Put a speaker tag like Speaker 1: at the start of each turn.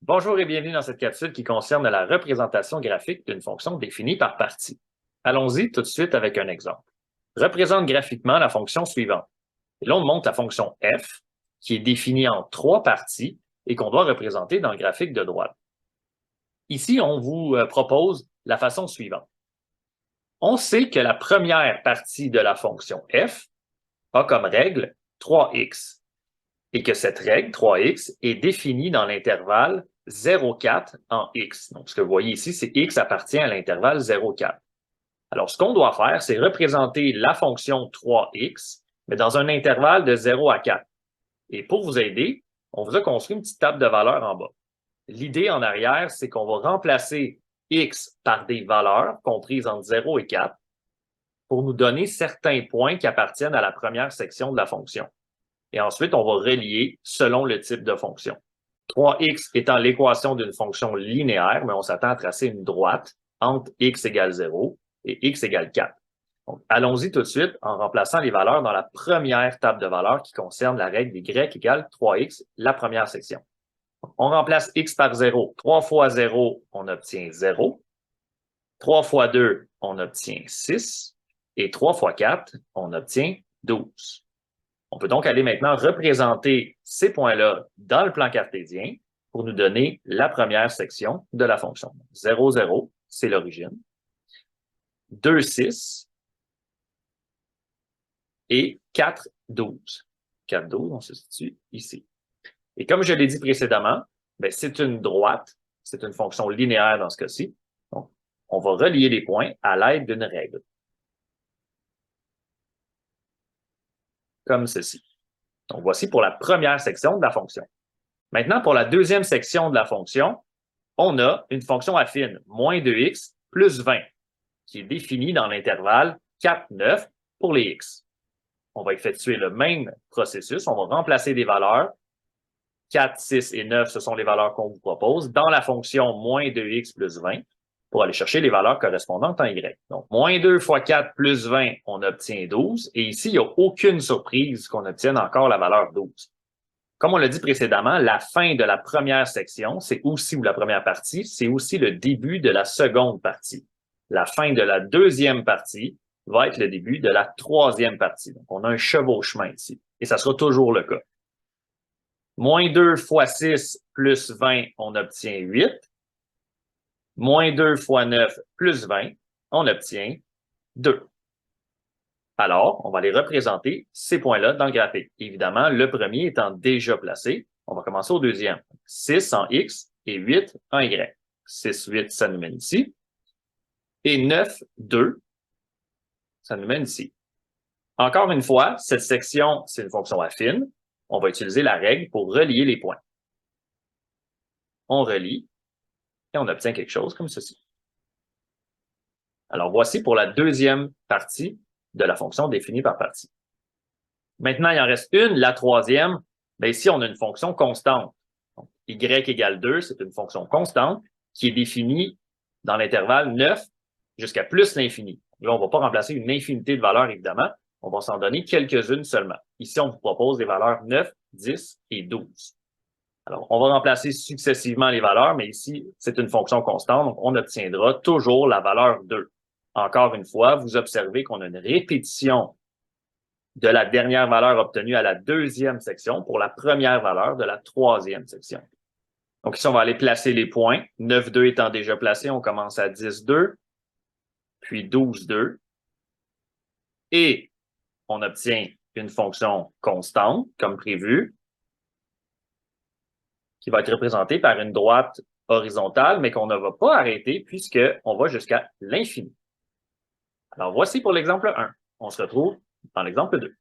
Speaker 1: Bonjour et bienvenue dans cette capsule qui concerne la représentation graphique d'une fonction définie par partie. Allons-y tout de suite avec un exemple. Représente graphiquement la fonction suivante. Et là, on montre la fonction f, qui est définie en trois parties et qu'on doit représenter dans le graphique de droite. Ici, on vous propose la façon suivante. On sait que la première partie de la fonction f a comme règle 3x et que cette règle, 3x, est définie dans l'intervalle 0,4 en x. Donc, ce que vous voyez ici, c'est x appartient à l'intervalle 0,4. Alors, ce qu'on doit faire, c'est représenter la fonction 3x, mais dans un intervalle de 0 à 4. Et pour vous aider, on vous a construit une petite table de valeurs en bas. L'idée en arrière, c'est qu'on va remplacer x par des valeurs comprises entre 0 et 4 pour nous donner certains points qui appartiennent à la première section de la fonction. Et ensuite, on va relier selon le type de fonction. 3x étant l'équation d'une fonction linéaire, mais on s'attend à tracer une droite entre x égale 0 et x égale 4. Donc, allons-y tout de suite en remplaçant les valeurs dans la première table de valeurs qui concerne la règle des y égale 3x, la première section. On remplace x par 0. 3 fois 0, on obtient 0. 3 fois 2, on obtient 6. Et 3 fois 4, on obtient 12. On peut donc aller maintenant représenter ces points-là dans le plan cartésien pour nous donner la première section de la fonction. 0, 0, c'est l'origine. 2, 6 et 4, 12. 4, 12, on se situe ici. Et comme je l'ai dit précédemment, c'est une droite, c'est une fonction linéaire dans ce cas-ci. Donc, on va relier les points à l'aide d'une règle. Comme ceci. Donc, voici pour la première section de la fonction. Maintenant, pour la deuxième section de la fonction, on a une fonction affine, moins 2x plus 20, qui est définie dans l'intervalle 4, 9 pour les x. On va effectuer le même processus. On va remplacer des valeurs. 4, 6 et 9, ce sont les valeurs qu'on vous propose dans la fonction moins 2x plus 20 pour aller chercher les valeurs correspondantes en y. Donc, moins 2 fois 4 plus 20, on obtient 12. Et ici, il n'y a aucune surprise qu'on obtienne encore la valeur 12. Comme on l'a dit précédemment, la fin de la première section, c'est aussi, ou la première partie, c'est aussi le début de la seconde partie. La fin de la deuxième partie va être le début de la troisième partie. Donc, on a un chevauchement ici. Et ça sera toujours le cas. Moins 2 fois 6 plus 20, on obtient 8. Moins 2 fois 9 plus 20, on obtient 2. Alors, on va les représenter, ces points-là, dans le graphique. Évidemment, le premier étant déjà placé, on va commencer au deuxième. 6 en x et 8 en y. 6, 8, ça nous mène ici. Et 9, 2, ça nous mène ici. Encore une fois, cette section, c'est une fonction affine. On va utiliser la règle pour relier les points. On relie et on obtient quelque chose comme ceci. Alors, voici pour la deuxième partie de la fonction définie par partie. Maintenant, il en reste une, la troisième. Ici, on a une fonction constante. Donc, y égale 2, c'est une fonction constante qui est définie dans l'intervalle 9 jusqu'à plus l'infini. Là, on ne va pas remplacer une infinité de valeurs, évidemment. On va s'en donner quelques-unes seulement. Ici, on vous propose des valeurs 9, 10 et 12. Alors, on va remplacer successivement les valeurs, mais ici, c'est une fonction constante, donc on obtiendra toujours la valeur 2. Encore une fois, vous observez qu'on a une répétition de la dernière valeur obtenue à la deuxième section pour la première valeur de la troisième section. Donc ici, on va aller placer les points. 9, 2 étant déjà placé, on commence à 10, 2, puis 12, 2. Et on obtient une fonction constante, comme prévu, qui va être représentée par une droite horizontale, mais qu'on ne va pas arrêter puisqu'on va jusqu'à l'infini. Alors, voici pour l'exemple 1. On se retrouve dans l'exemple 2.